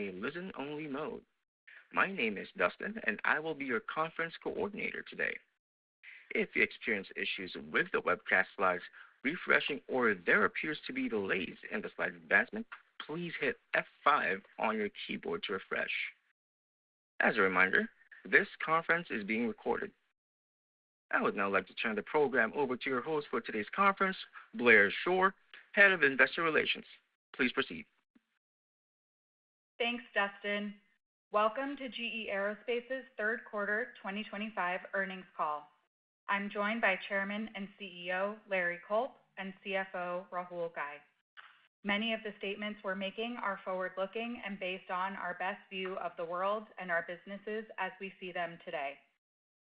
a listen-only mode. My name is Dustin, and I will be your conference coordinator today. If you experience issues with the webcast slides refreshing or there appears to be delays in the slide advancement, please hit F5 on your keyboard to refresh. As a reminder, this conference is being recorded. I would now like to turn the program over to your host for today's conference, Blair Shore, Head of Investor Relations. Please proceed. Thanks, Dustin. Welcome to GE Aerospace's third quarter 2025 earnings call. I'm joined by Chairman and CEO Larry Culp and CFO Rahul Ghai. Many of the statements we're making are forward-looking and based on our best view of the world and our businesses as we see them today.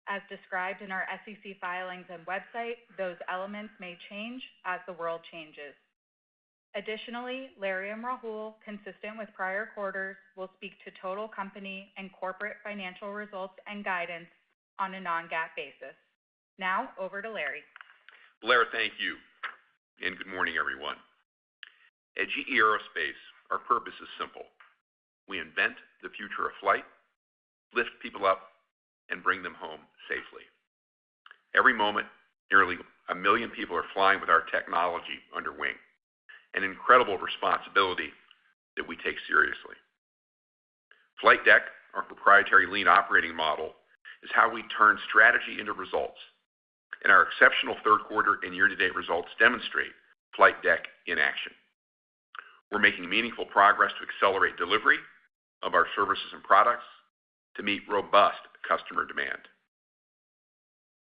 As described in our SEC filings and website, those elements may change as the world changes. Additionally, Larry and Rahul, consistent with prior quarters, will speak to total company and corporate financial results and guidance on a non-GAAP basis. Now, over to Larry. Blair, thank you, and good morning, everyone. At GE Aerospace, our purpose is simple. We invent the future of flight, lift people up, and bring them home safely. Every moment, nearly 1 million people are flying with our technology under wing, an incredible responsibility that we take seriously. Flight Deck, our proprietary lean operating model, is how we turn strategy into results, and our exceptional third quarter and year-to-date results demonstrate Flight Deck in action. We're making meaningful progress to accelerate delivery of our services and products to meet robust customer demand.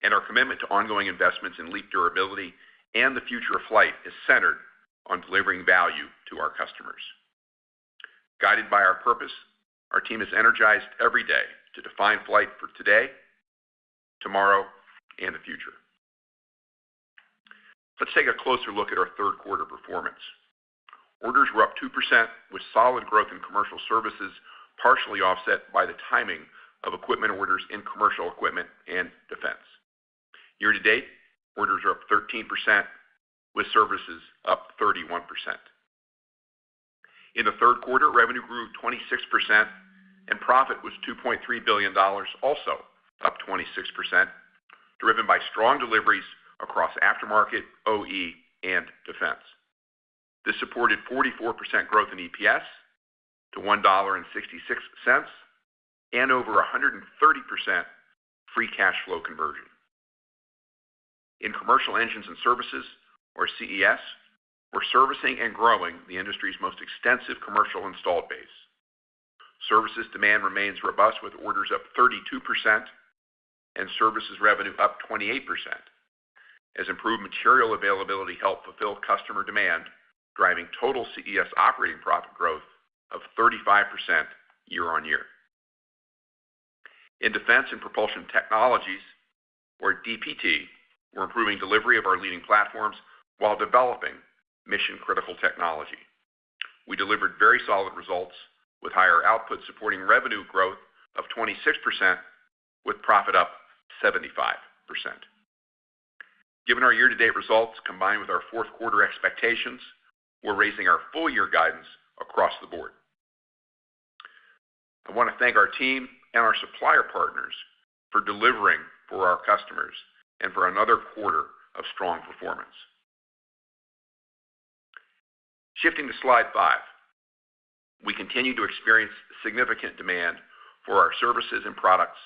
And our commitment to ongoing investments in LEAP durability and the future of flight is centered on delivering value to our customers. Guided by our purpose, our team is energized every day to define flight for today, tomorrow, and the future. Let's take a closer look at our third quarter performance. Orders were up 2% with solid growth in commercial services, partially offset by the timing of equipment orders in commercial equipment and defense. Year-to-date, orders are up 13%, with services up 31%. In the third quarter, revenue grew 26%, and profit was $2.3 billion, also up 26%, driven by strong deliveries across aftermarket, OE, and defense. This supported 44% growth in EPS to $1.66 and over 130% free cash flow conversion. In commercial engines and services, or CES, we're servicing and growing the industry's most extensive commercial installed base. Services demand remains robust with orders up 32% and services revenue up 28%, as improved material availability helped fulfill customer demand, driving total CES operating profit growth of 35% year-on-year. In defense and propulsion technologies, or DPT, we're improving delivery of our leading platforms while developing mission-critical technology. We delivered very solid results with higher output supporting revenue growth of 26%, with profit up 75%. Given our year-to-date results combined with our fourth quarter expectations, we're raising our full-year guidance across the board. I want to thank our team and our supplier partners for delivering for our customers and for another quarter of strong performance. Shifting to slide 5, we continue to experience significant demand for our services and products,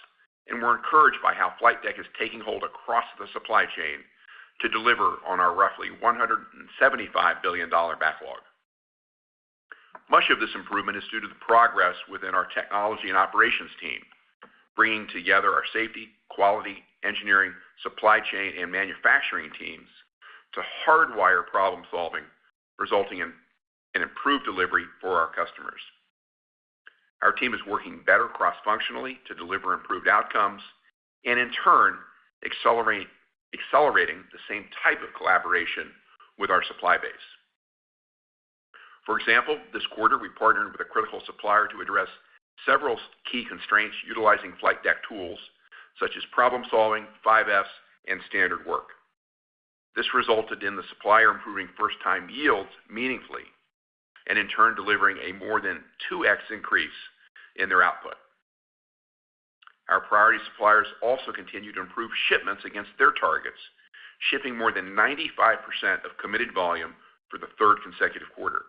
and we're encouraged by how Flight Deck is taking hold across the supply chain to deliver on our roughly $175 billion backlog. Much of this improvement is due to the progress within our technology and operations team, bringing together our safety, quality, engineering, supply chain, and manufacturing teams to hardwire problem solving, resulting in an improved delivery for our customers. Our team is working better cross-functionally to deliver improved outcomes and, in turn, accelerating the same type of collaboration with our supply base. For example, this quarter we partnered with a critical supplier to address several key constraints utilizing Flight Deck tools, such as problem solving, 5Fs, and standard work. This resulted in the supplier improving first-time yields meaningfully and in turn delivering a more than 2x increase in their output. Our priority suppliers also continue to improve shipments against their targets, shipping more than 95% of committed volume for the third consecutive quarter.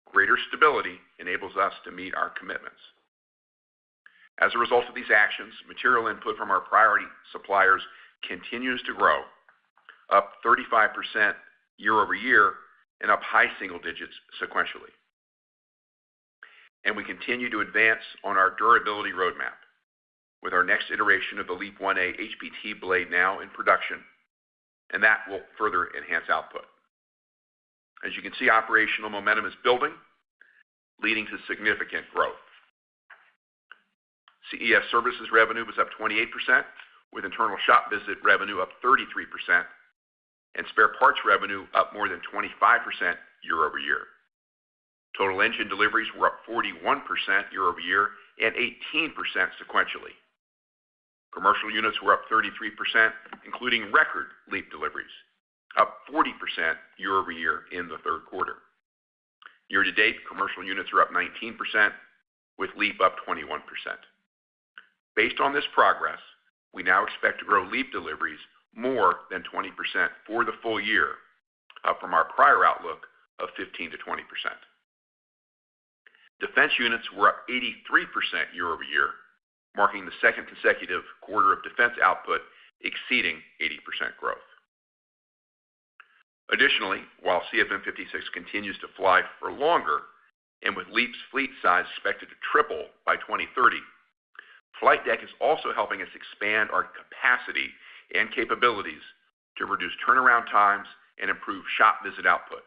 Greater stability enables us to meet our commitments. As a result of these actions, material input from our priority suppliers continues to grow, up 35% year over year and up high single digits sequentially. And we continue to advance on our durability roadmap, with our next iteration of the LEAP 1A HPT blade now in production, and that will further enhance output. As you can see, operational momentum is building, leading to significant growth. CES services revenue was up 28%, with internal shop visit revenue up 33%, and spare parts revenue up more than 25% year over year. Total engine deliveries were up 41% year over year and 18% sequentially. Commercial units were up 33%, including record LEAP deliveries, up 40% year over year in the third quarter. Year to date, commercial units are up 19%, with LEAP up 21%. Based on this progress, we now expect to grow LEAP deliveries more than 20% for the full year, up from our prior outlook of 15 to 20%. Defense units were up 83% year over year, marking the second consecutive quarter of defense output exceeding 80% growth. Additionally, while CFM56 continues to fly for longer, and with LEAP's fleet size expected to triple by 2030, flight deck is also helping us expand our capacity and capabilities to reduce turnaround times and improve shop visit output,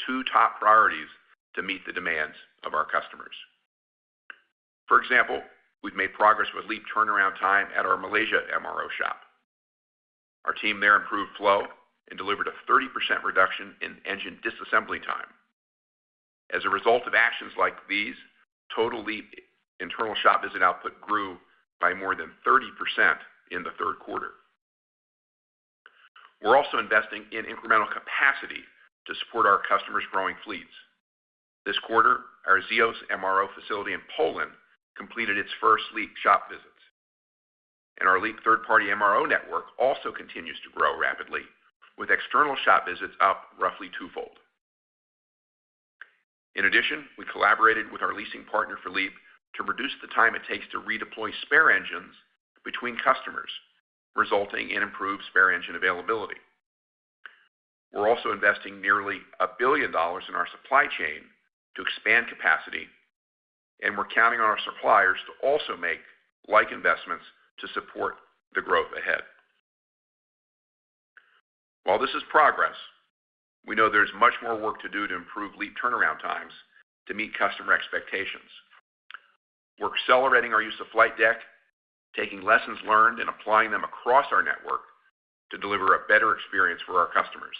two top priorities to meet the demands of our customers. For example, we've made progress with LEAP turnaround time at our Malaysia MRO shop. Our team there improved flow and delivered a 30% reduction in engine disassembly time. As a result of actions like these, total LEAP internal shop visit output grew by more than 30% in the third quarter. We're also investing in incremental capacity to support our customers' growing fleets. This quarter, our Zios MRO facility in Poland completed its first LEAP shop visits. And our LEAP third-party MRO network also continues to grow rapidly, with external shop visits up roughly twofold. In addition, we collaborated with our leasing partner for LEAP to reduce the time it takes to redeploy spare engines between customers, resulting in improved spare engine availability. We're also investing nearly $1 billion in our supply chain to expand capacity, and we're counting on our suppliers to also make like investments to support the growth ahead. While this is progress, we know there's much more work to do to improve LEAP turnaround times to meet customer expectations. We're accelerating our use of flight deck, taking lessons learned and applying them across our network to deliver a better experience for our customers.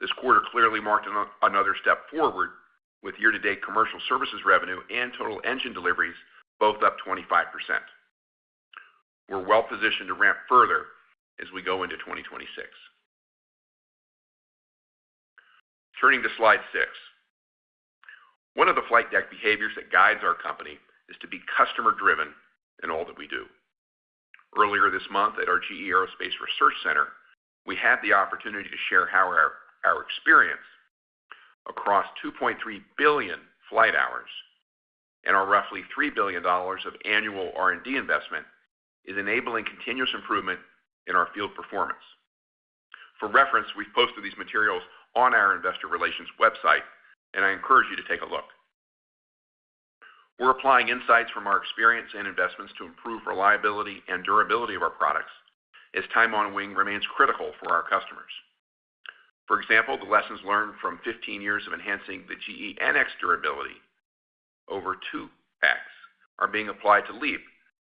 This quarter clearly marked another step forward, with year-to-date commercial services revenue and total engine deliveries both up 25%. We're well positioned to ramp further as we go into 2026. Turning to slide 6. One of the flight deck behaviors that guides our company is to be customer-driven in all that we do. Earlier this month at our GE Aerospace Research Center, we had the opportunity to share how our experience across 2.3 billion flight hours and our roughly $3 billion of annual R&D investment is enabling continuous improvement in our field performance. For reference, we've posted these materials on our investor relations website, and I encourage you to take a look. We're applying insights from our experience and investments to improve reliability and durability of our products, as time on wing remains critical for our customers. For example, the lessons learned from 15 years of enhancing the GE NX durability over 2x are being applied to LEAP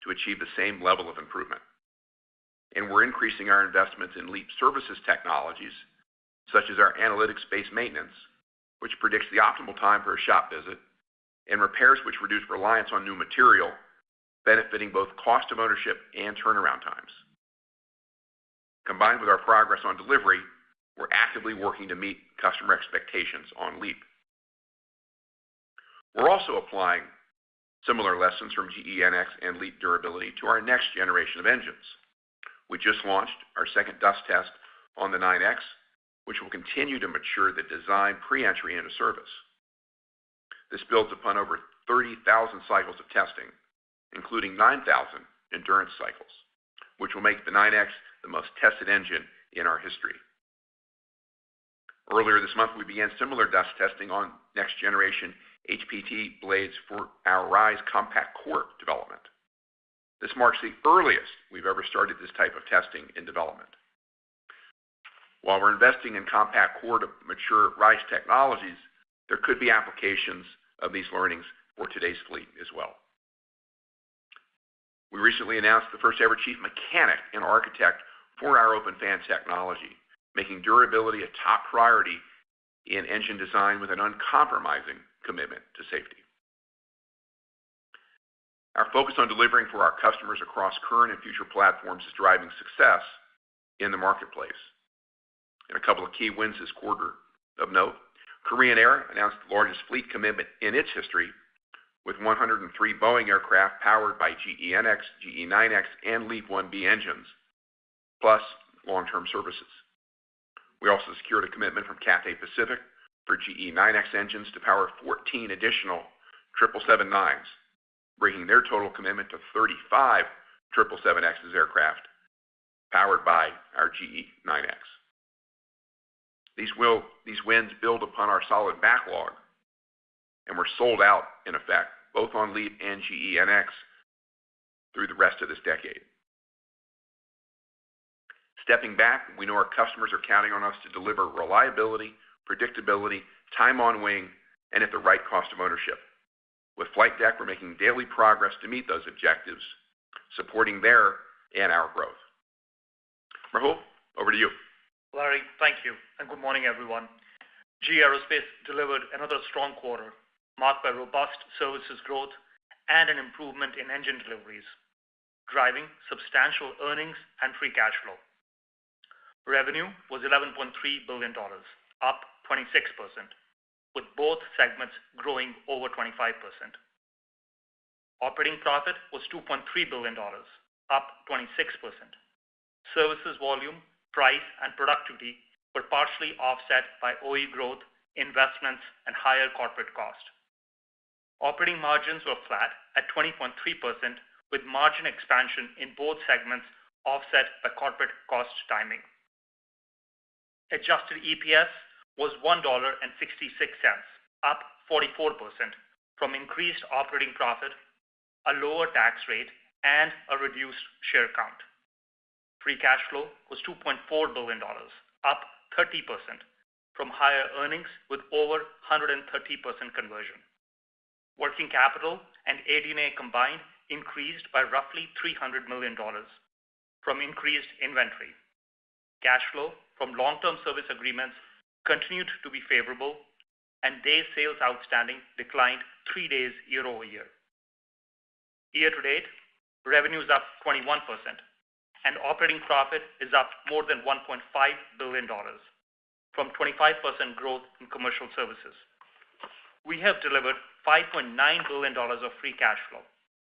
to achieve the same level of improvement. And we're increasing our investments in LEAP services technologies, such as our analytics-based maintenance, which predicts the optimal time for a shop visit, and repairs which reduce reliance on new material, benefiting both cost of ownership and turnaround times. Combined with our progress on delivery, we're actively working to meet customer expectations on LEAP. We're also applying similar lessons from GEnx and LEAP durability to our next generation of engines. We just launched our second dust test on the 9X, which will continue to mature the design pre-entry into service. This builds upon over 30,000 cycles of testing, including 9,000 endurance cycles, which will make the 9X the most tested engine in our history. Earlier this month, we began similar dust testing on next generation HPT blades for our RISE compact core development. This marks the earliest we've ever started this type of testing in development. While we're investing in compact core to mature RISE technologies, there could be applications of these learnings for today's fleet as well. We recently announced the first ever chief mechanic and architect for our open fan technology, making durability a top priority in engine design with an uncompromising commitment to safety. Our focus on delivering for our customers across current and future platforms is driving success in the marketplace. And a couple of key wins this quarter of note: Korean Air announced the largest fleet commitment in its history with 103 Boeing aircraft powered by GEnx, GE9X, and LEAP-1B engines, plus long-term services. We also secured a commitment from Cathay Pacific for GE9X engines to power 14 additional 777-9s, bringing their total commitment to 35 777X's aircraft powered by our GE9X. These wins build upon our solid backlog, and we're sold out, in effect, both on LEAP and GEnx through the rest of this decade. Stepping back, we know our customers are counting on us to deliver reliability, predictability, time on wing, and at the right cost of ownership. With Flight Deck, we're making daily progress to meet those objectives, supporting their and our growth. Rahul, over to you. Larry, thank you, and good morning, everyone. GE Aerospace delivered another strong quarter, marked by robust services growth and an improvement in engine deliveries, driving substantial earnings and free cash flow. Revenue was $11.3 billion, up 26%, with both segments growing over 25%. Operating profit was $2.3 billion, up 26%. Services volume, price, and productivity were partially offset by OE growth, investments, and higher corporate cost. Operating margins were flat at 20.3%, with margin expansion in both segments offset by corporate cost timing. Adjusted EPS was $1.66, up 44% from increased operating profit, a lower tax rate, and a reduced share count. Free cash flow was $2.4 billion, up 30% from higher earnings with over 130% conversion. Working capital and AD&A combined increased by roughly $300 million from increased inventory. Cash flow from long-term service agreements continued to be favorable, and days sales outstanding declined 3 days year over year. Year to date, revenue is up 21%, and operating profit is up more than $1.5 billion from 25% growth in commercial services. We have delivered $5.9 billion of free cash flow,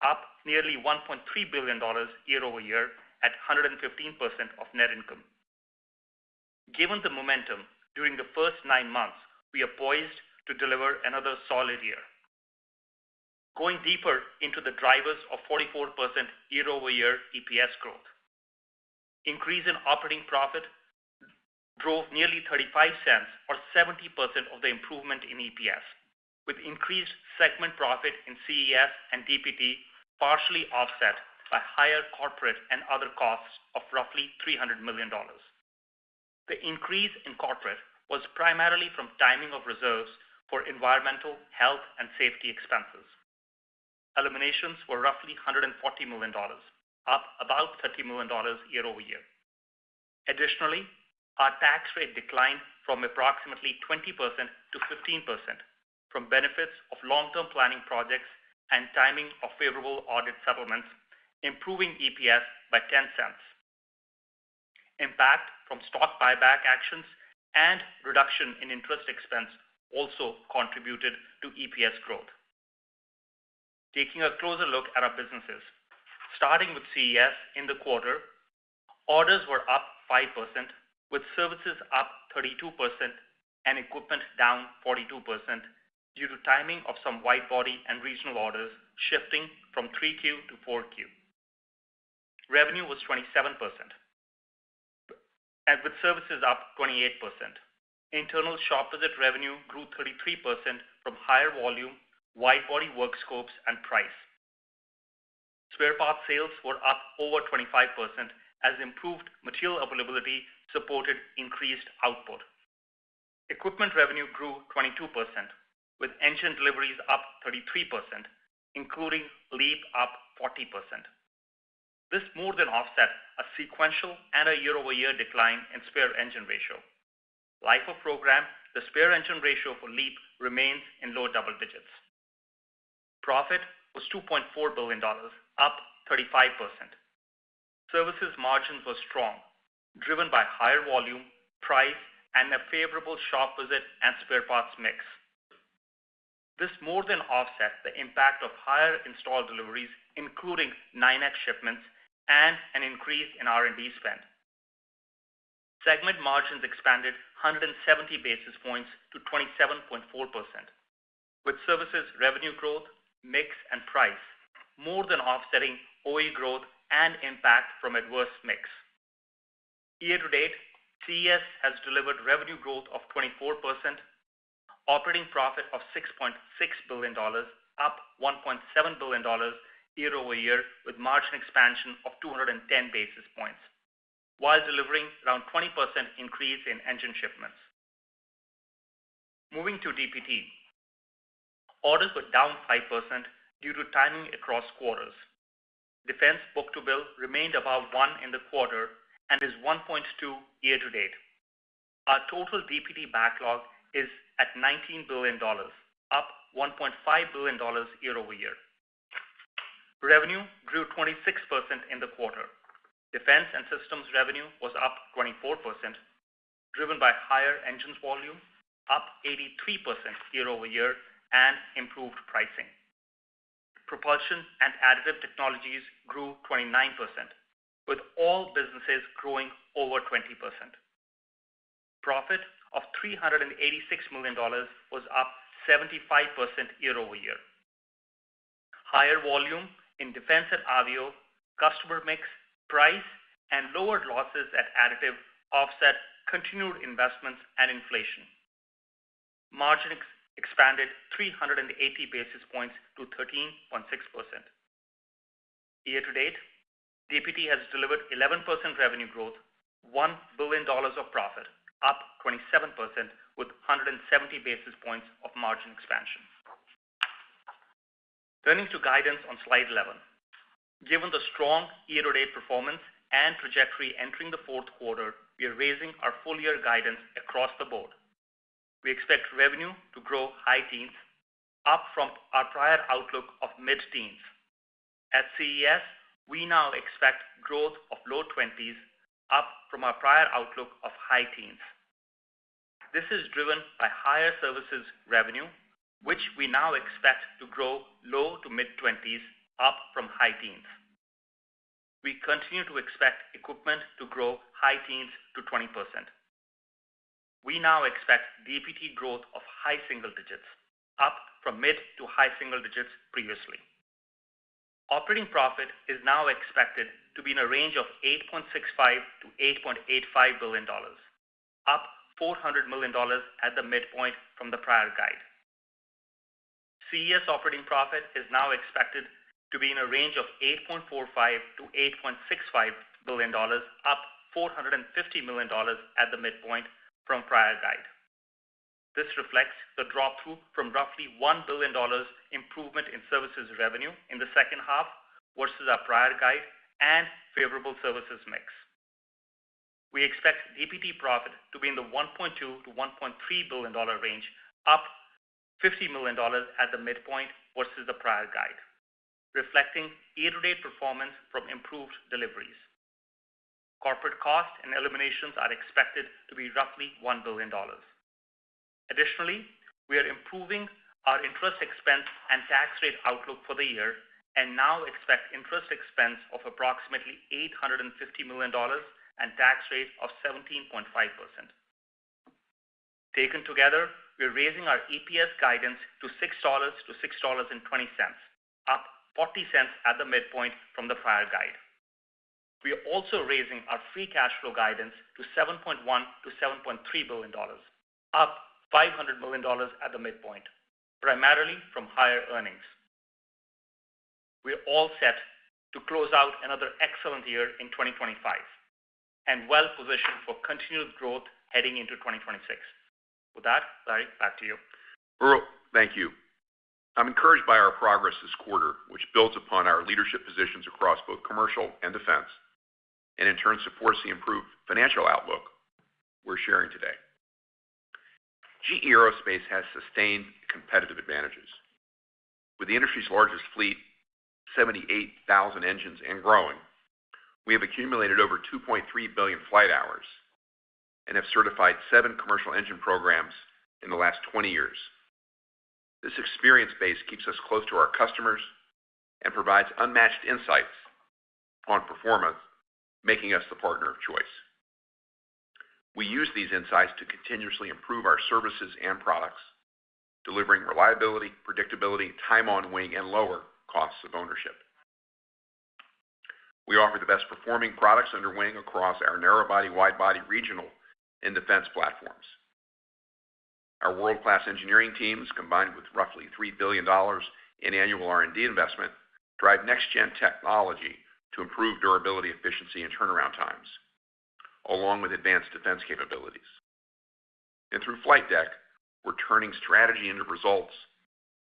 up nearly $1.3 billion year over year at 115% of net income. Given the momentum during the first 9 months, we are poised to deliver another solid year. Going deeper into the drivers of 44% year-over-year EPS growth. Increase in operating profit drove nearly 35 cents or 70% of the improvement in EPS, with increased segment profit in CES and DPT partially offset by higher corporate and other costs of roughly $300 million. The increase in corporate was primarily from timing of reserves for environmental, health, and safety expenses. Eliminations were roughly $140 million, up about $30 million year over year. Additionally, our tax rate declined from approximately 20% to 15% from benefits of long-term planning projects and timing of favorable audit settlements, improving EPS by 10 cents. Impact from stock buyback actions and reduction in interest expense also contributed to EPS growth. Taking a closer look at our businesses, starting with CES in the quarter, orders were up 5%, with services up 32% and equipment down 42% due to timing of some wide-body and regional orders shifting from 3Q to 4Q. Revenue was 27%, and with services up 28%. Internal shop visit revenue grew 33% from higher volume, wide-body work scopes, and price. Spare parts sales were up over 25% as improved material availability supported increased output. Equipment revenue grew 22%, with engine deliveries up 33%, including LEAP up 40%. This more than offset a sequential and a year-over-year decline in spare engine ratio. Life of program, the spare engine ratio for LEAP remains in low double digits. Profit was $2.4 billion, up 35%. Services margins were strong, driven by higher volume, price, and a favorable shop visit and spare parts mix. This more than offset the impact of higher installed deliveries, including 9X shipments and an increase in R&D spend. Segment margins expanded 170 basis points to 27.4%, with services revenue growth, mix, and price more than offsetting OE growth and impact from adverse mix. Year-to-date, CES has delivered revenue growth of 24%, operating profit of $6.6 billion, up $1.7 billion year-over-year, with margin expansion of 210 basis points, while delivering around 20% increase in engine shipments. Moving to DPT, orders were down 5% due to timing across quarters. Defense book-to-bill remained above 1 in the quarter and is 1.2 year-to-date. Our total DPT backlog is at $19 billion, up $1.5 billion year-over-year. Revenue grew 26% in the quarter. Defense and systems revenue was up 24%, driven by higher engines volume, up 83% year-over-year, and improved pricing. Propulsion and additive technologies grew 29%, with all businesses growing over 20%. Profit of $386 million was up 75% year-over-year. Higher volume in defense and avio, customer mix, price, and lower losses at additive offset continued investments and inflation. Margin expanded 380 basis points to 13.6%. Year-to-date, DPT has delivered 11% revenue growth, $1 billion of profit, up 27% with 170 basis points of margin expansion. Turning to guidance on slide 11. Given the strong year-to-date performance and trajectory entering the fourth quarter, we are raising our full-year guidance across the board. We expect revenue to grow high teens, up from our prior outlook of mid-teens. At CES, we now expect growth of low 20s, up from our prior outlook of high teens. This is driven by higher services revenue, which we now expect to grow low to mid-20s, up from high teens. We continue to expect equipment to grow high teens to 20%. We now expect DPT growth of high single digits, up from mid to high single digits previously. Operating profit is now expected to be in a range of $8.65 to $8.85 billion, up $400 million at the midpoint from the prior guide. CES operating profit is now expected to be in a range of $8.45 to $8.65 billion, up $450 million at the midpoint from prior guide. This reflects the drop-through from roughly $1 billion improvement in services revenue in the second half versus our prior guide and favorable services mix. We expect DPT profit to be in the $1.2 to $1.3 billion range, up $50 million at the midpoint versus the prior guide, reflecting year-to-date performance from improved deliveries. Corporate costs and eliminations are expected to be roughly $1 billion. Additionally, we are improving our interest expense and tax rate outlook for the year and now expect interest expense of approximately $850 million and tax rate of 17.5%. Taken together, we are raising our EPS guidance to $6 to $6.20, up 40 cents at the midpoint from the prior guide. We are also raising our free cash flow guidance to $7.1 to $7.3 billion, up $500 million at the midpoint, primarily from higher earnings. We are all set to close out another excellent year in 2025 and well positioned for continued growth heading into 2026. With that, Larry, back to you. Earl, thank you. I'm encouraged by our progress this quarter, which builds upon our leadership positions across both commercial and defense, and in turn supports the improved financial outlook we're sharing today. GE Aerospace has sustained competitive advantages. With the industry's largest fleet, 78,000 engines and growing, we have accumulated over 2.3 billion flight hours and have certified 7 commercial engine programs in the last 20 years. This experience base keeps us close to our customers and provides unmatched insights on performance, making us the partner of choice. We use these insights to continuously improve our services and products, delivering reliability, predictability, time on wing, and lower costs of ownership. We offer the best performing products under wing across our narrow-body, wide-body, regional, and defense platforms. Our world-class engineering teams, combined with roughly $3 billion in annual R&D investment, drive next-gen technology to improve durability, efficiency, and turnaround times, along with advanced defense capabilities. And through Flight Deck, we're turning strategy into results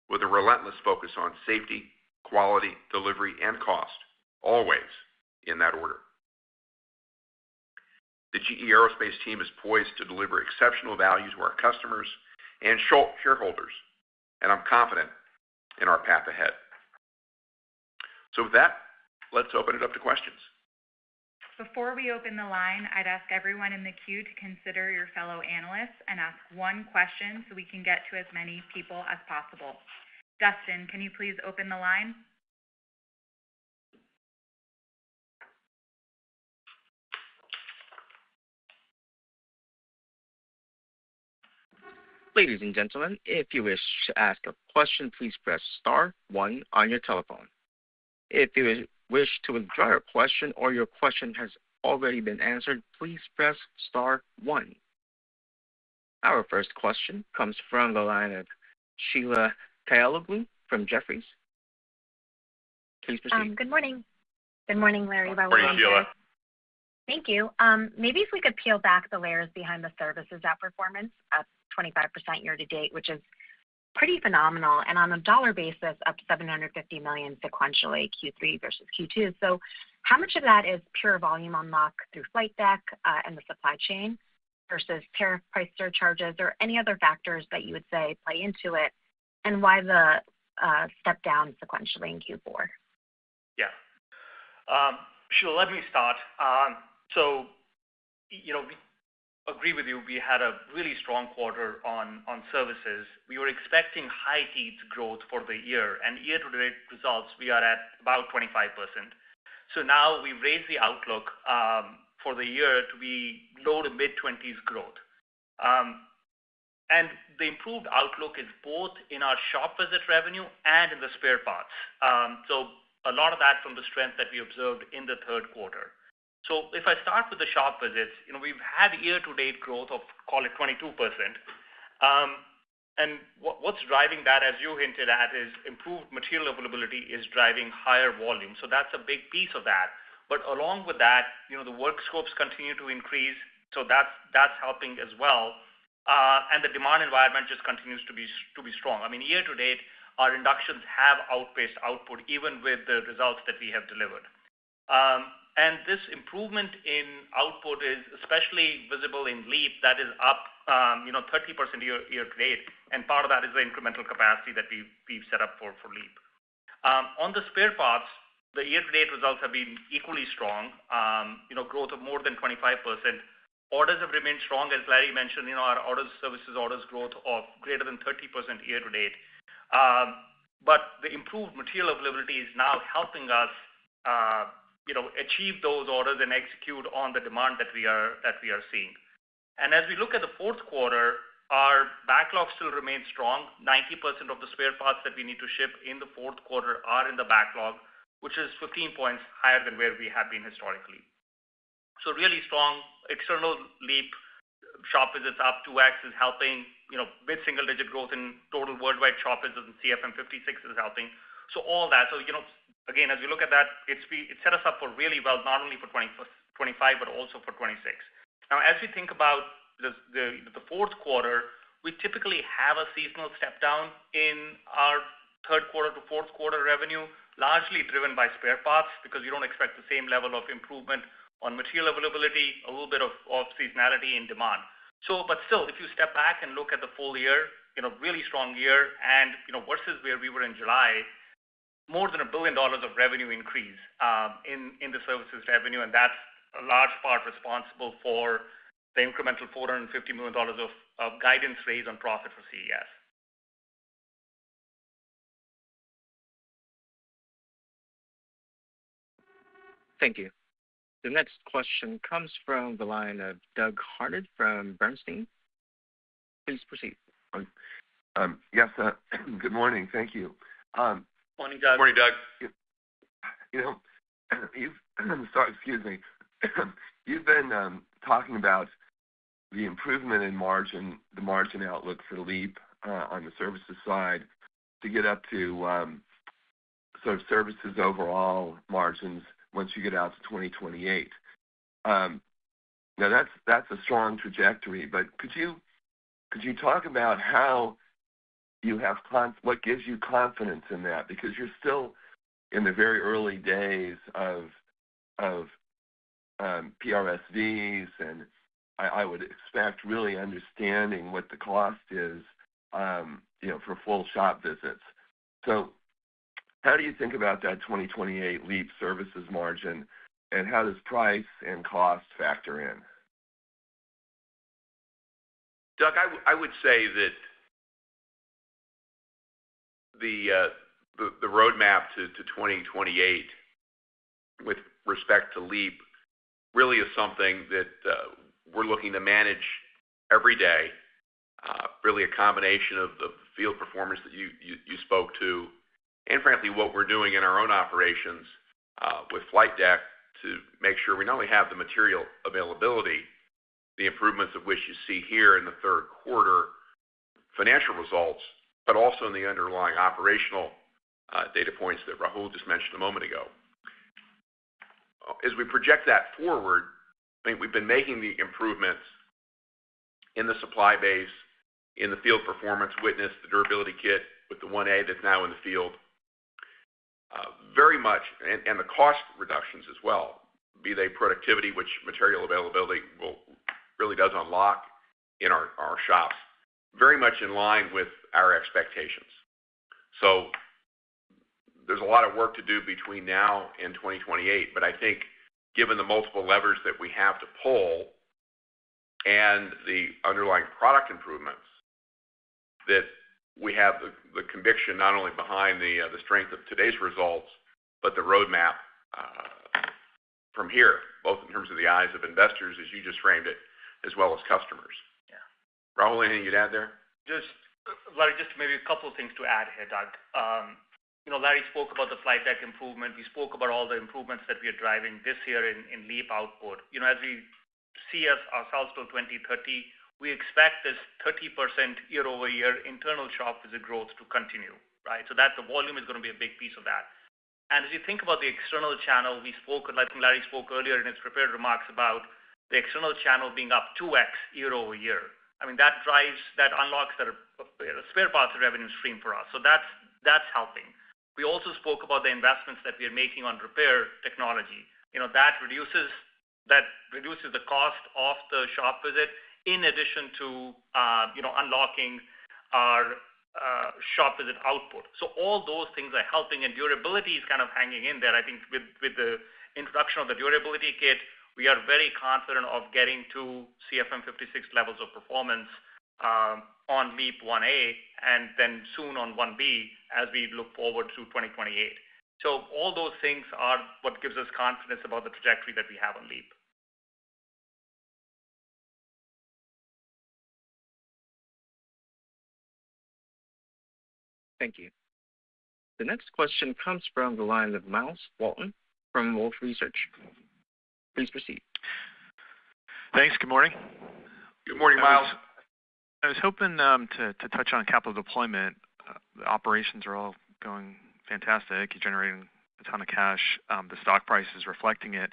with a relentless focus on safety, quality, delivery, and cost, always in that order. The GE Aerospace team is poised to deliver exceptional value to our customers and shareholders, and I'm confident in our path ahead. So with that, let's open it up to questions. Before we open the line, I'd ask everyone in the queue to consider your fellow analysts and ask one question so we can get to as many people as possible. Dustin, can you please open the line? Ladies and gentlemen, if you wish to ask a question, please press star 1 on your telephone. If you wish to withdraw your question or your question has already been answered, please press star 1. Our first question comes from the line of Sheila Kahyaoglu from Jefferies. Please proceed. Good morning. Good morning, Larry. Good morning, Sheila. Thank you. Maybe if we could peel back the layers behind the services outperformance, up 25% year to date, which is pretty phenomenal, and on a dollar basis, up $750 million sequentially, Q3 versus Q2. So how much of that is pure volume unlock through Flight Deck and the supply chain versus tariff price surcharges or any other factors that you would say play into it, and why the step down sequentially in Q4? Yeah. Sheila, let me start. So, we agree with you. We had a really strong quarter on services. We were expecting high teens growth for the year, and year-to-date results, we are at about 25%. So now we've raised the outlook for the year to be low to mid-20s growth. And the improved outlook is both in our shop visit revenue and in the spare parts. So a lot of that from the strength that we observed in the third quarter. So if I start with the shop visits, we've had year-to-date growth of, call it 22%. And what's driving that, as you hinted at, is improved material availability is driving higher volume. So that's a big piece of that. But along with that, the work scopes continue to increase, so that's helping as well. And the demand environment just continues to be strong. I mean, year-to-date, our inductions have outpaced output, even with the results that we have delivered. And this improvement in output is especially visible in LEAP, that is up 30% year-to-date, and part of that is the incremental capacity that we've set up for LEAP. On the spare parts, the year-to-date results have been equally strong, growth of more than 25%. Orders have remained strong, as Larry mentioned, our services orders growth of greater than 30% year-to-date. But the improved material availability is now helping us, achieve those orders and execute on the demand that we are seeing. And as we look at the fourth quarter, our backlog still remains strong. 90% of the spare parts that we need to ship in the fourth quarter are in the backlog, which is 15 points higher than where we have been historically. So really strong external LEAP shop visits up 2x is helping. Mid-single digit growth in total worldwide shop visits and CFM56 is helping. So all that. So, again, as we look at that, it set us up for really well, not only for 25, but also for 26. Now, as we think about the fourth quarter, we typically have a seasonal step down in our third quarter to fourth quarter revenue, largely driven by spare parts, because we don't expect the same level of improvement on material availability, a little bit of seasonality in demand. So, but still, if you step back and look at the full year, really strong year, and versus where we were in July, more than $1 billion of revenue increase in the services revenue, and that's a large part responsible for the incremental $450 million of guidance raise on profit for CES. Thank you. The next question comes from the line of Doug Harned from Bernstein. Please proceed. Yes, good morning. Thank you. Morning, Doug. Morning, Doug. Excuse me. You've been talking about the improvement in margin, the margin outlook for LEAP on the services side to get up to sort of services overall margins once you get out to 2028. Now that's a strong trajectory, but could you talk about how you have what gives you confidence in that? Because you're still in the very early days of PRSVs, and I would expect really understanding what the cost is, for full shop visits. So how do you think about that 2028 LEAP services margin, and how does price and cost factor in? Doug, I would say that the roadmap to 2028 with respect to LEAP really is something that we're looking to manage every day. Really a combination of the field performance that you spoke to, and frankly what we're doing in our own operations with flight deck to make sure we not only have the material availability, the improvements of which you see here in the third quarter financial results, but also in the underlying operational data points that Rahul just mentioned a moment ago. As we project that forward, I think we've been making the improvements in the supply base, in the field performance, witness the durability kit with the 1A that's now in the field. Very much, and the cost reductions as well, be they productivity, which material availability really does unlock in our shops, very much in line with our expectations. So there's a lot of work to do between now and 2028, but I think given the multiple levers that we have to pull and the underlying product improvements, that we have the conviction not only behind the strength of today's results, but the roadmap from here, both in terms of the eyes of investors, as you just framed it, as well as customers. Yeah. Rahul, anything you'd add there? Larry, just maybe a couple of things to add here, Doug. Larry spoke about the flight deck improvement. We spoke about all the improvements that we are driving this year in LEAP output. As we see ourselves till 2030, we expect this 30% year-over-year internal shop visit growth to continue, right? So that the volume is going to be a big piece of that. And as you think about the external channel, I think Larry spoke earlier in his prepared remarks about the external channel being up 2x year-over-year. I mean, that unlocks the spare parts revenue stream for us. So that's helping. We also spoke about the investments that we are making on repair technology. That reduces the cost of the shop visit, in addition to unlocking our shop visit output. So all those things are helping, and durability is kind of hanging in there. I think with the introduction of the durability kit, we are very confident of getting to CFM56 levels of performance on LEAP 1A and then soon on 1B as we look forward to 2028. So all those things are what gives us confidence about the trajectory that we have on LEAP. Thank you. The next question comes from the line of Miles Walton from Wolfe Research. Please proceed. Thanks. Good morning. Good morning, Miles. I was hoping to touch on capital deployment. The operations are all going fantastic. You're generating a ton of cash. The stock price is reflecting it.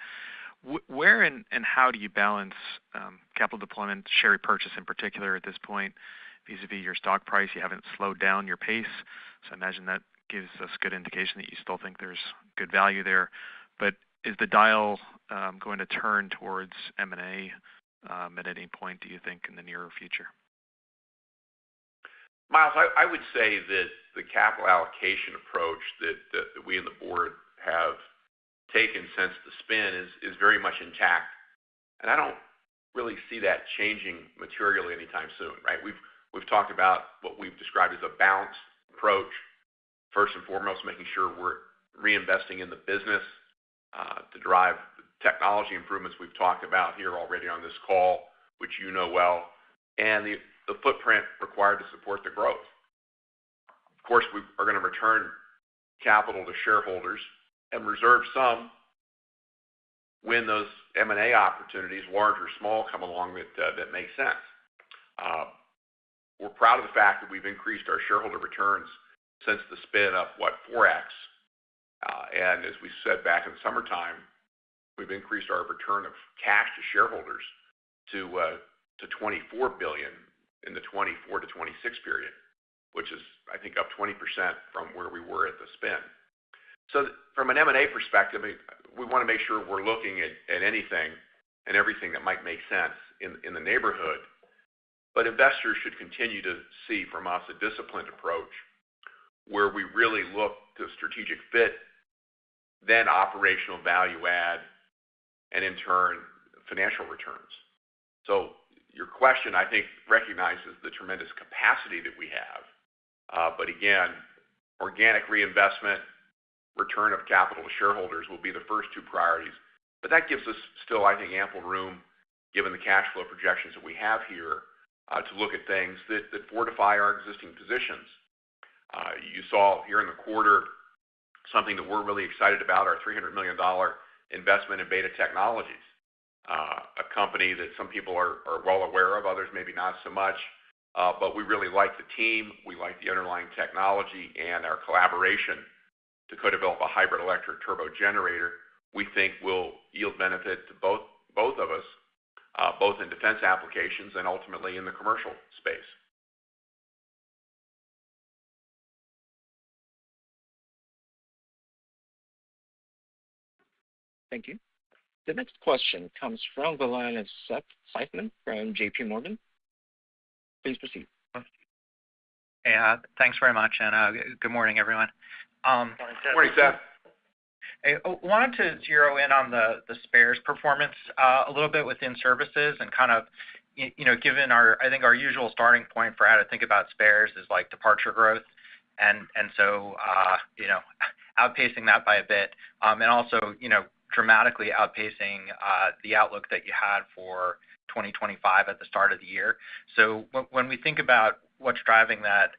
Where and how do you balance capital deployment, share repurchase in particular at this point, vis-a-vis your stock price? You haven't slowed down your pace, so I imagine that gives us good indication that you still think there's good value there. But is the dial going to turn towards M&A at any point, do you think, in the nearer future? Miles, I would say that the capital allocation approach that we and the board have taken since the spin is very much intact, and I don't really see that changing materially anytime soon. Right? We've talked about what we've described as a balanced approach. First and foremost, making sure we're reinvesting in the business to drive the technology improvements we've talked about here already on this call, which you know well, and the footprint required to support the growth. Of course, we are going to return capital to shareholders and reserve some when those M&A opportunities, large or small, come along that make sense. We're proud of the fact that we've increased our shareholder returns since the spin up, 4x. And as we said back in the summertime, we've increased our return of cash to shareholders to $24 billion in the 24 to 26 period, which is, I think, up 20% from where we were at the spin. So from an M&A perspective, we want to make sure we're looking at anything and everything that might make sense in the neighborhood. But investors should continue to see from us a disciplined approach where we really look to strategic fit, then operational value add, and in turn, financial returns. So your question, I think, recognizes the tremendous capacity that we have. But again, organic reinvestment, return of capital to shareholders will be the first two priorities. But that gives us still, I think, ample room, given the cash flow projections that we have here, to look at things that fortify our existing positions. You saw here in the quarter something that we're really excited about, our $300 million investment in Beta Technologies, a company that some people are well aware of, others maybe not so much. But we really like the team, we like the underlying technology, and our collaboration to co-develop a hybrid electric turbo generator, we think will yield benefit to both of us, both in defense applications and ultimately in the commercial space. Thank you. The next question comes from the line of Seth Seifman from JP Morgan. Please proceed. Hey, thanks very much, and good morning, everyone. Good morning, Seth. I wanted to zero in on the spares performance a little bit within services and kind of, given I think our usual starting point for how to think about spares is like departure growth. And so, outpacing that by a bit, and also, dramatically outpacing the outlook that you had for 2025 at the start of the year. So when we think about what's driving that,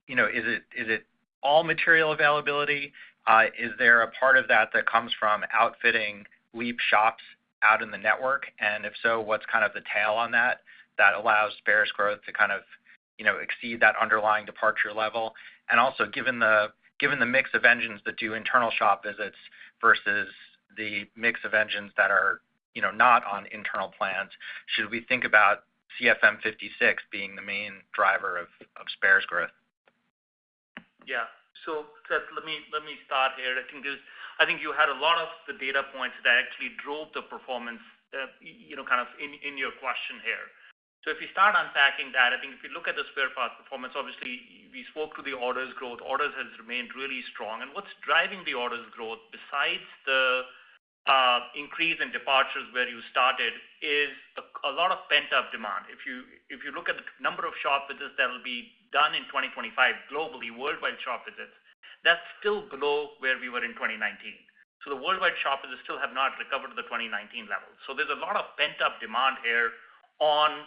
is it all material availability? Is there a part of that that comes from outfitting LEAP shops out in the network? And if so, what's kind of the tail on that allows spares growth to kind of, exceed that underlying departure level? And also, given the mix of engines that do internal shop visits versus the mix of engines that are, not on internal plans, should we think about CFM56 being the main driver of spares growth? Yeah. So Seth, let me start here. I think you had a lot of the data points that actually drove the performance, kind of in your question here. So if we start unpacking that, I think if you look at the spare parts performance, obviously we spoke to the orders growth. Orders has remained really strong. And what's driving the orders growth, besides the increase in departures where you started, is a lot of pent-up demand. If you look at the number of shop visits that will be done in 2025 globally, worldwide shop visits, that's still below where we were in 2019. So the worldwide shop visits still have not recovered to the 2019 levels. So there's a lot of pent-up demand here on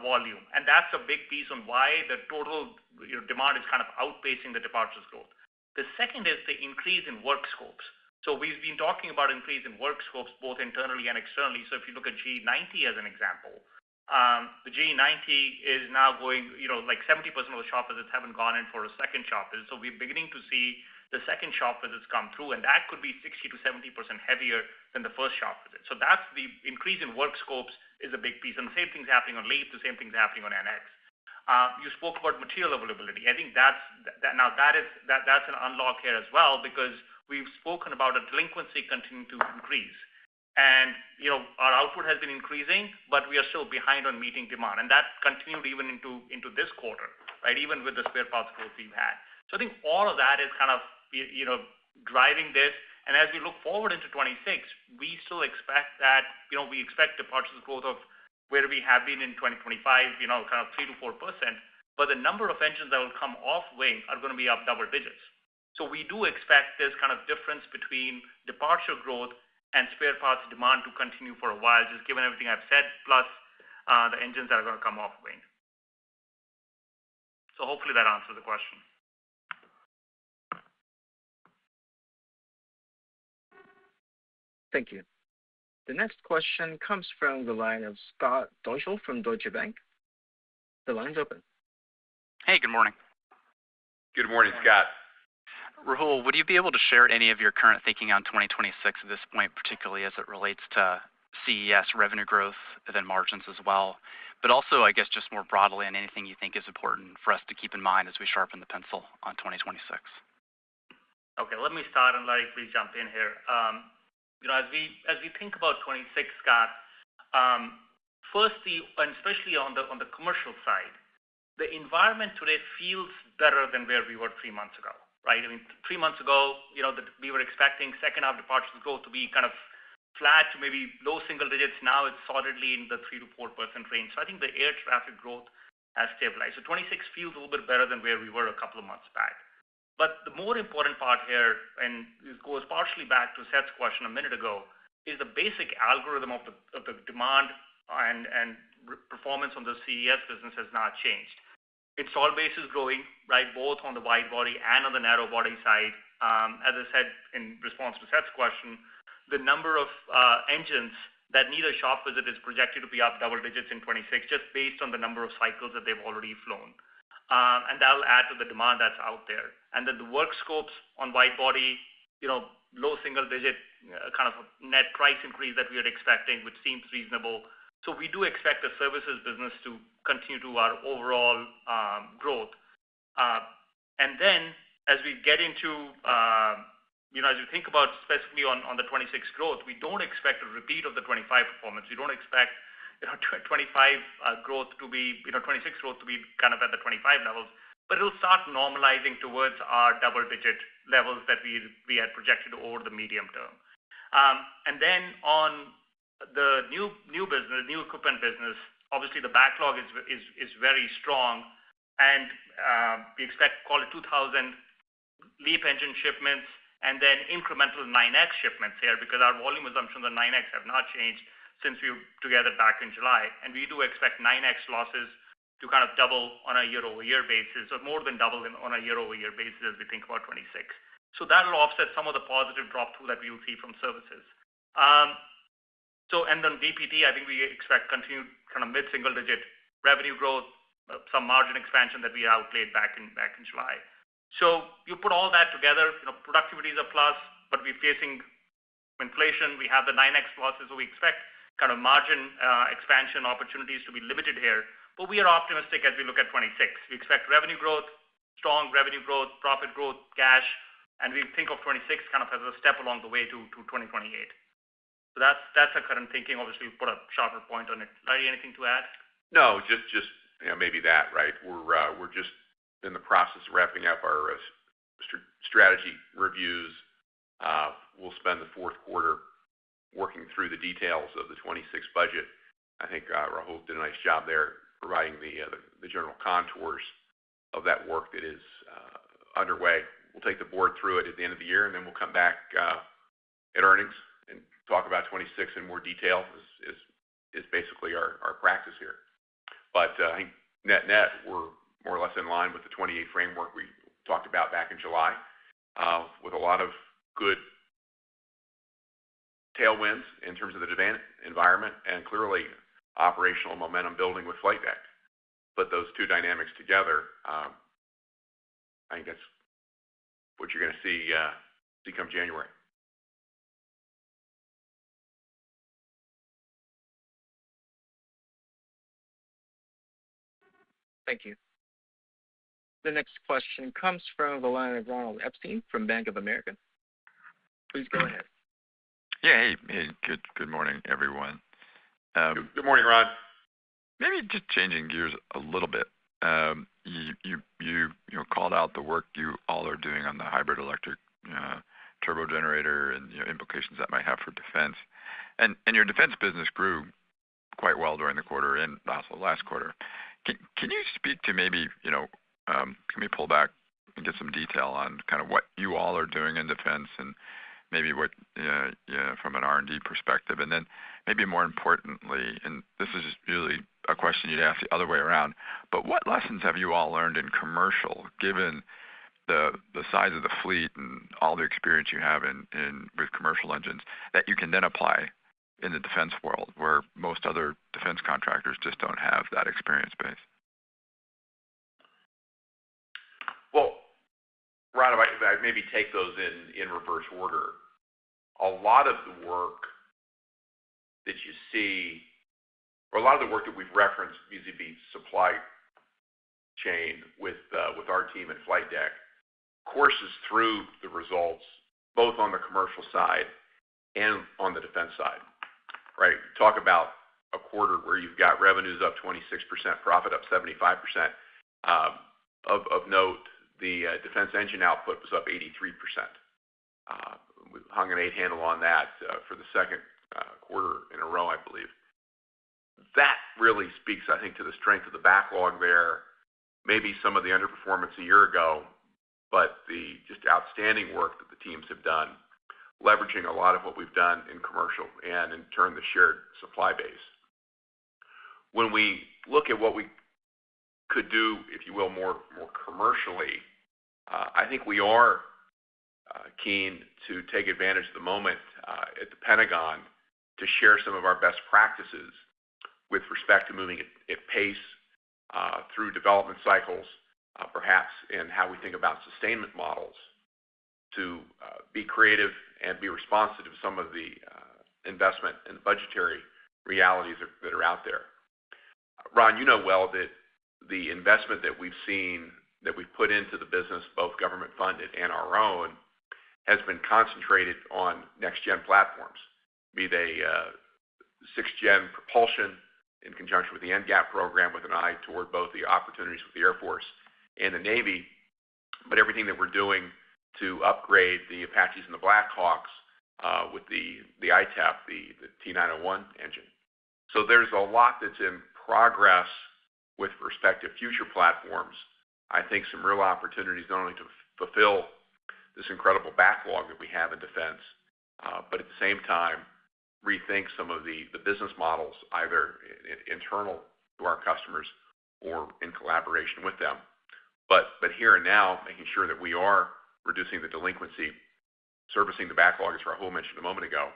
volume, and that's a big piece on why the total demand is kind of outpacing the departures growth. The second is the increase in work scopes. So we've been talking about increase in work scopes both internally and externally. So if you look at GE90 as an example, the GE90 is now going, like 70% of the shop visits haven't gone in for a second shop visit. So we're beginning to see the second shop visits come through, and that could be 60 to 70% heavier than the first shop visit. So that's the increase in work scopes is a big piece. And the same thing's happening on LEAP, the same thing's happening on NX. You spoke about material availability. I think that's an unlock here as well, because we've spoken about a delinquency continuing to increase. And, our output has been increasing, but we are still behind on meeting demand. And that continued even into this quarter, right? Even with the spare parts growth we've had. So I think all of that is kind of, driving this. And as we look forward into 26, we still expect that, we expect departures growth of where we have been in 2025, kind of 3 to 4%. But the number of engines that will come off wing are going to be up double digits. So we do expect this kind of difference between departure growth and spare parts demand to continue for a while, just given everything I've said, plus the engines that are going to come off wing. So hopefully that answers the question. Thank you. The next question comes from the line of Scott Deuschle from Deutsche Bank. The line's open. Hey, good morning. Good morning, Scott. Rahul, would you be able to share any of your current thinking on 2026 at this point, particularly as it relates to CES revenue growth and then margins as well? But also, I guess, just more broadly on anything you think is important for us to keep in mind as we sharpen the pencil on 2026. Okay, let me start, and Larry, please jump in here. As we think about 26, Scott, firstly, and especially on the commercial side, the environment today feels better than where we were 3 months ago, right? I mean, 3 months ago, we were expecting second half departures growth to be kind of flat to maybe low single digits. Now it's solidly in the 3 to 4% range. So I think the air traffic growth has stabilized. So 26 feels a little bit better than where we were a couple of months back. But the more important part here, and this goes partially back to Seth's question a minute ago, is the basic algorithm of the demand and performance on the CES business has not changed. Install base is growing, right, both on the wide body and on the narrow body side. As I said in response to Seth's question, the number of engines that need a shop visit is projected to be up double digits in 26, just based on the number of cycles that they've already flown. And that will add to the demand that's out there. And then the work scopes on wide body, low single digit kind of net price increase that we are expecting, which seems reasonable. So we do expect the services business to continue to our overall growth. And then as we get into, as we think about specifically on the 26 growth, we don't expect a repeat of the 25 performance. We don't expect 25 growth to be, 26 growth to be kind of at the 25 levels, but it'll start normalizing towards our double-digit levels that we had projected over the medium term. And then on the new business, new equipment business, obviously the backlog is very strong, and we expect call it 2,000 LEAP engine shipments, and then incremental 9X shipments here, because our volume assumptions on 9X have not changed since we were together back in July. And we do expect 9X losses to kind of double on a year-over-year basis, or more than double on a year-over-year basis as we think about 26. So that will offset some of the positive drop-through that we will see from services. And then DPT, I think we expect continued kind of mid-single-digit revenue growth, some margin expansion that we outlaid back in July. So you put all that together, productivity is a plus, but we're facing inflation. We have the 9X losses, so we expect kind of margin expansion opportunities to be limited here. But we are optimistic as we look at 26. We expect revenue growth, strong revenue growth, profit growth, cash, and we think of 26 kind of as a step along the way to 2028. So that's our current thinking. Obviously, we put a sharper point on it. Larry, anything to add? No, just maybe that, right? We're just in the process of wrapping up our strategy reviews. We'll spend the fourth quarter working through the details of the 26 budget. I think Rahul did a nice job there providing the general contours of that work that is underway. We'll take the board through it at the end of the year, and then we'll come back at earnings and talk about 26 in more detail. Is basically our practice here. But I think net, we're more or less in line with the 28 framework we talked about back in July, with a lot of good tailwinds in terms of the demand environment and clearly operational momentum building with flight deck. Put those two dynamics together, I think that's what you're going to see come January. Thank you. The next question comes from the line of Ronald Epstein from Bank of America. Please go ahead. Yeah, hey, good morning, everyone. Good morning, Ron. Maybe just changing gears a little bit. You called out the work you all are doing on the hybrid electric turbo generator and implications that might have for defense. And your defense business grew quite well during the quarter and also last quarter. Can you speak to maybe, can we pull back and get some detail on kind of what you all are doing in defense and maybe what, from an R&D perspective, and then maybe more importantly, and this is really a question you'd ask the other way around, but what lessons have you all learned in commercial, given the size of the fleet and all the experience you have with commercial engines that you can then apply in the defense world, where most other defense contractors just don't have that experience base? Well, Ron, if I maybe take those in reverse order. A lot of the work that you see, or a lot of the work that we've referenced vis-a-vis supply chain with our team at Flight Deck, courses through the results, both on the commercial side and on the defense side. Right? Talk about a quarter where you've got revenues up 26%, profit up 75%. Of note, the defense engine output was up 83%. We hung an 8 handle on that for the second quarter in a row, I believe. That really speaks, I think, to the strength of the backlog there. Maybe some of the underperformance a year ago, but the just outstanding work that the teams have done, leveraging a lot of what we've done in commercial and in turn the shared supply base. When we look at what we could do, if you will, more commercially, I think we are keen to take advantage of the moment at the Pentagon to share some of our best practices with respect to moving at pace through development cycles, perhaps in how we think about sustainment models, to be creative and be responsive to some of the investment and budgetary realities that are out there. Ron, you know well that the investment that we've seen, that we've put into the business, both government funded and our own, has been concentrated on next-gen platforms, be they 6th-gen propulsion in conjunction with the NGAP program with an eye toward both the opportunities with the Air Force and the Navy, but everything that we're doing to upgrade the Apaches and the Blackhawks with the ITAP, the T901 engine. So there's a lot that's in progress with respect to future platforms. I think some real opportunities not only to fulfill this incredible backlog that we have in defense, but at the same time, rethink some of the business models, either internal to our customers or in collaboration with them. But here and now, making sure that we are reducing the delinquency, servicing the backlog, as Rahul mentioned a moment ago.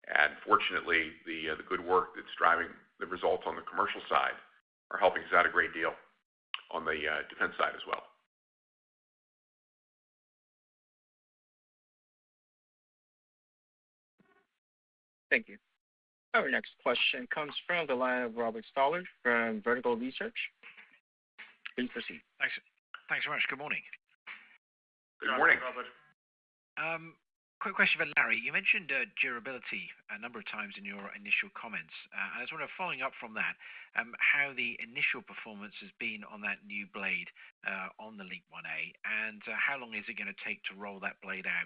And fortunately, the good work that's driving the results on the commercial side are helping us out a great deal on the defense side as well. Thank you. Our next question comes from the line of Robert Stallard from Vertical Research. Please proceed. Thanks so much. Good morning. Good morning, Robert. Quick question for Larry. You mentioned durability a number of times in your initial comments. I was wondering, following up from that, how the initial performance has been on that new blade on the LEAP 1A, and how long is it going to take to roll that blade out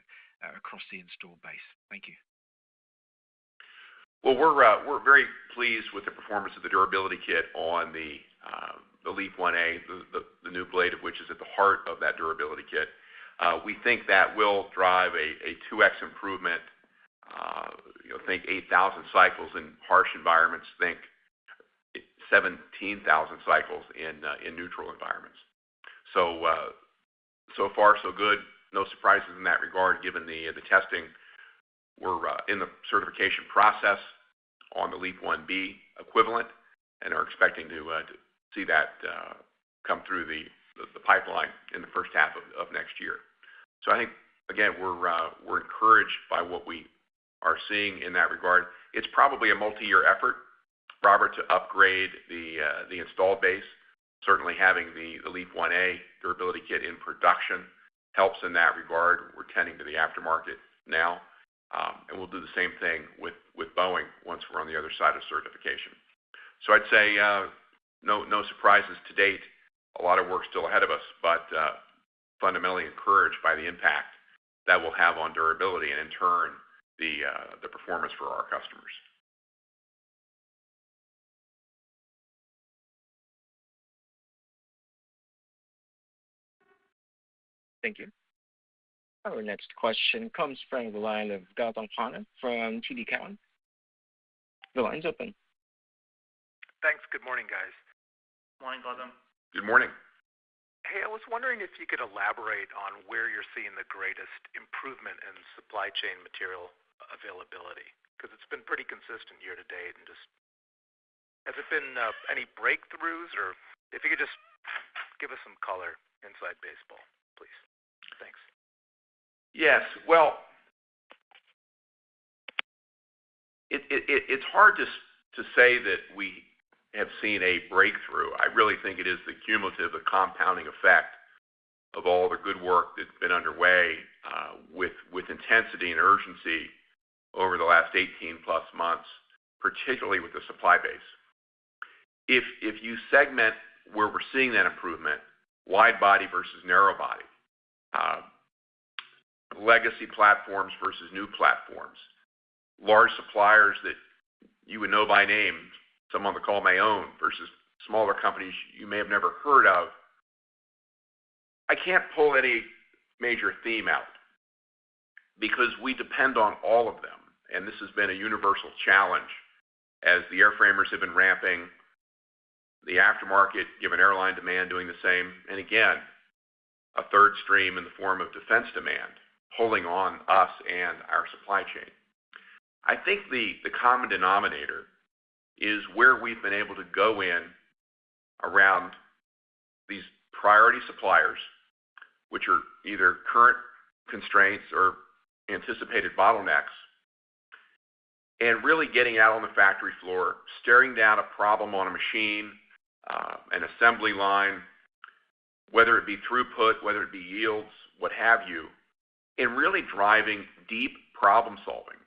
across the installed base? Thank you. Well, we're very pleased with the performance of the durability kit on the LEAP 1A, the new blade of which is at the heart of that durability kit. We think that will drive a 2x improvement. Think 8,000 cycles in harsh environments. Think 17,000 cycles in neutral environments. So far so good. No surprises in that regard, given the testing. We're in the certification process on the LEAP 1B equivalent, and are expecting to see that come through the pipeline in the first half of next year. So I think, again, we're encouraged by what we are seeing in that regard. It's probably a multi-year effort, Robert, to upgrade the installed base. Certainly having the LEAP 1A durability kit in production helps in that regard. We're tending to the aftermarket now, and we'll do the same thing with Boeing once we're on the other side of certification. So I'd say no surprises to date. A lot of work still ahead of us, but fundamentally encouraged by the impact that will have on durability and, in turn, the performance for our customers. Thank you. Our next question comes from the line of Gautam Khanna from TD Cowen. The line's open. Thanks. Good morning, guys. Morning, Gautam. Good morning. Hey, I was wondering if you could elaborate on where you're seeing the greatest improvement in supply chain material availability, because it's been pretty consistent year to date. And just has it been any breakthroughs, or if you could just give us some color inside baseball, please. Thanks. Yes. Well, it's hard to say that we have seen a breakthrough. I really think it is the cumulative, the compounding effect of all the good work that's been underway with intensity and urgency over the last 18 plus months, particularly with the supply base. If you segment where we're seeing that improvement, wide body versus narrow body, legacy platforms versus new platforms, large suppliers that you would know by name, some on the call may own, versus smaller companies you may have never heard of, I can't pull any major theme out because we depend on all of them. And this has been a universal challenge as the airframers have been ramping, the aftermarket, given airline demand, doing the same, and again, a third stream in the form of defense demand, pulling on us and our supply chain. I think the common denominator is where we've been able to go in around these priority suppliers, which are either current constraints or anticipated bottlenecks, and really getting out on the factory floor, staring down a problem on a machine, an assembly line, whether it be throughput, whether it be yields, what have you, and really driving deep problem solving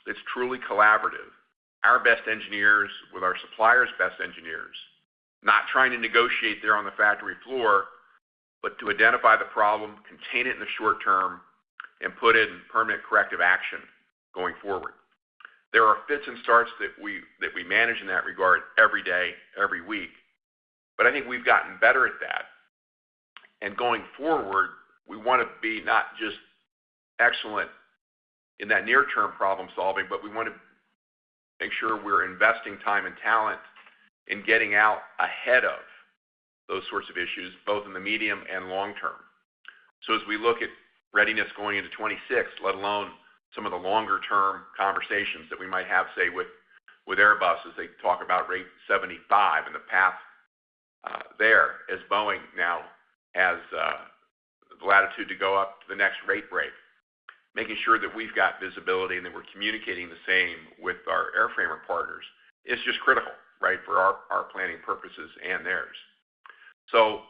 that's truly collaborative. Our best engineers with our suppliers' best engineers, not trying to negotiate there on the factory floor, but to identify the problem, contain it in the short term, and put it in permanent corrective action going forward. There are fits and starts that we manage in that regard every day, every week, but I think we've gotten better at that. And going forward, we want to be not just excellent in that near-term problem solving, but we want to make sure we're investing time and talent in getting out ahead of those sorts of issues, both in the medium and long term. So as we look at readiness going into 26, let alone some of the longer term conversations that we might have, say, with Airbus as they talk about rate 75 and the path there, as Boeing now has the latitude to go up to the next rate break, making sure that we've got visibility and that we're communicating the same with our airframer partners is just critical, right, for our planning purposes and theirs. So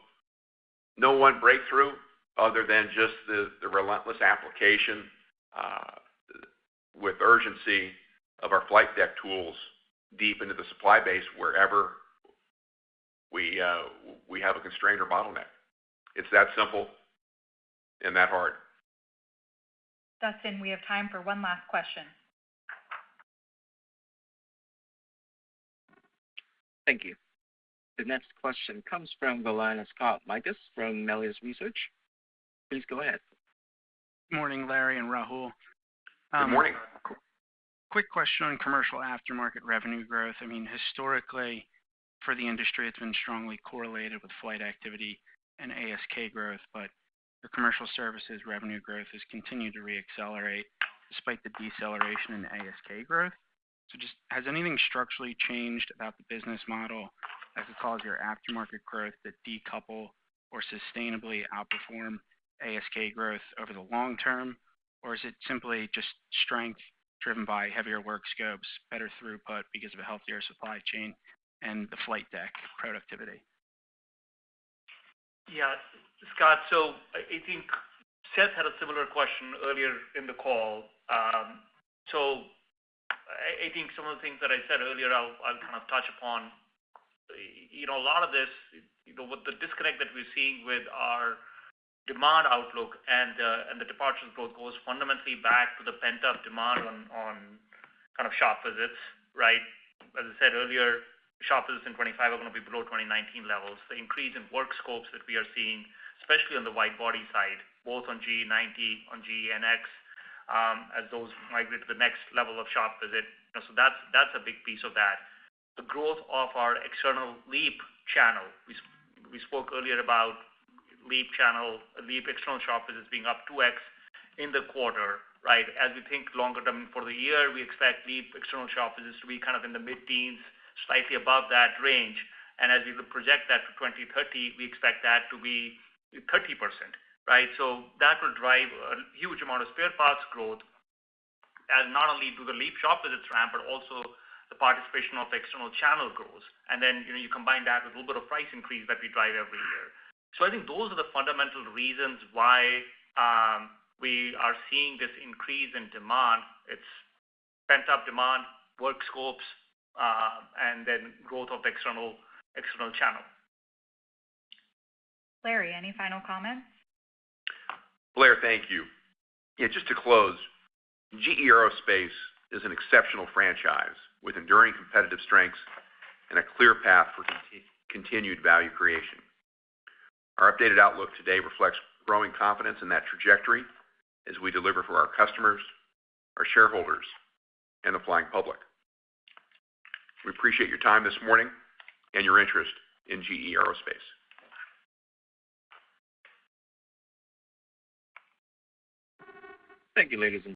no one breakthrough other than just the relentless application with urgency of our flight deck tools deep into the supply base wherever we have a constraint or bottleneck. It's that simple and that hard. Dustin, we have time for one last question. Thank you. The next question comes from the line of Scott Mikus from Melius Research. Please go ahead. Good morning, Larry and Rahul. Good morning. Quick question on commercial aftermarket revenue growth. I mean, historically, for the industry, it's been strongly correlated with flight activity and ASK growth, but the commercial services revenue growth has continued to reaccelerate despite the deceleration in ASK growth. So just has anything structurally changed about the business model that could cause your aftermarket growth to decouple or sustainably outperform ASK growth over the long term? Or is it simply just strength driven by heavier work scopes, better throughput because of a healthier supply chain, and the flight deck productivity? Yeah, Scott, so I think Seth had a similar question earlier in the call. So I think some of the things that I said earlier, I'll kind of touch upon. A lot of this, with the disconnect that we're seeing with our demand outlook and the departures growth goes fundamentally back to the pent-up demand on kind of shop visits, right? As I said earlier, shop visits in 25 are going to be below 2019 levels. The increase in work scopes that we are seeing, especially on the wide body side, both on GE90, on GEnx, as those migrate to the next level of shop visit. So that's a big piece of that. The growth of our external LEAP channel. We spoke earlier about LEAP external shop visits being up 2x in the quarter, right? As we think longer term for the year, we expect LEAP external shop visits to be kind of in the mid-teens, slightly above that range. And as we project that to 2030, we expect that to be 30%, right? So that will drive a huge amount of spare parts growth, as not only do the LEAP shop visits ramp, but also the participation of the external channel grows. And then, you combine that with a little bit of price increase that we drive every year. So I think those are the fundamental reasons why we are seeing this increase in demand. It's pent-up demand, work scopes, and then growth of the external channel. Larry, any final comments? Blair, thank you. Yeah, just to close, GE Aerospace is an exceptional franchise with enduring competitive strengths and a clear path for continued value creation. Our updated outlook today reflects growing confidence in that trajectory as we deliver for our customers, our shareholders, and the flying public. We appreciate your time this morning and your interest in GE Aerospace. Thank you, ladies and